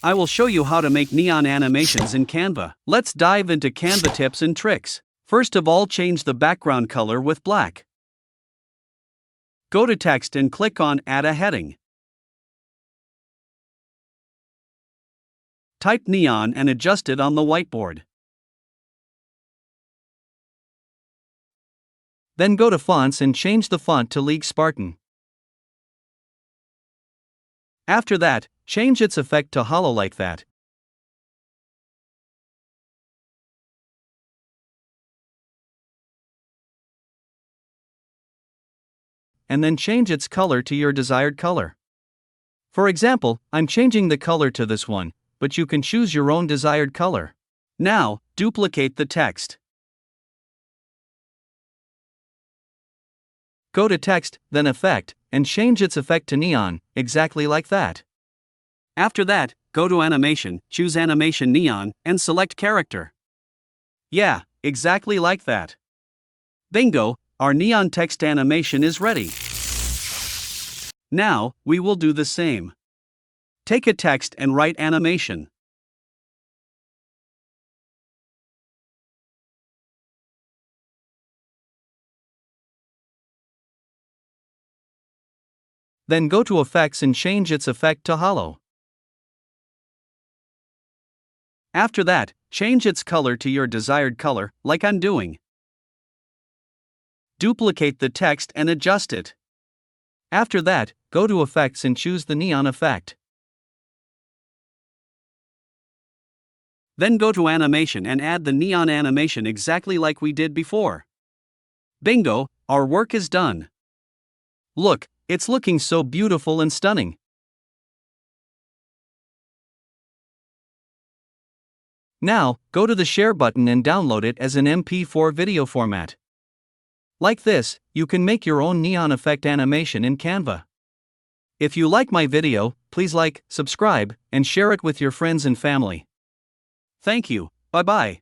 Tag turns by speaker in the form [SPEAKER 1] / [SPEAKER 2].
[SPEAKER 1] I will show you how to make neon animations in Canva. Let's dive into Canva tips and tricks. First of all, change the background color with black. Go to text and click on Add a heading. Type neon and adjust it on the whiteboard. Then go to Fonts and change the font to League Spartan. After that, change its effect to hollow like that. And then change its color to your desired color. For example, I'm changing the color to this one, but you can choose your own desired color. Now, duplicate the text. Go to Text, then Effect, and change its effect to neon, exactly like that. After that, go to Animation, choose Animation Neon, and select Character. Yeah, exactly like that. Bingo, our neon text animation is ready. Now, we will do the same. Take a text and write animation. Then go to Effects and change its effect to hollow. After that, change its color to your desired color, like I'm doing. Duplicate the text and adjust it. After that, go to Effects and choose the neon effect. Then go to Animation and add the neon animation exactly like we did before. Bingo, our work is done. Look, it's looking so beautiful and stunning. Now, go to the Share button and download it as an MP4 video format. Like this, you can make your own neon effect animation in Canva. If you like my video, please like, subscribe, and share it with your friends and family. Thank you, bye-bye.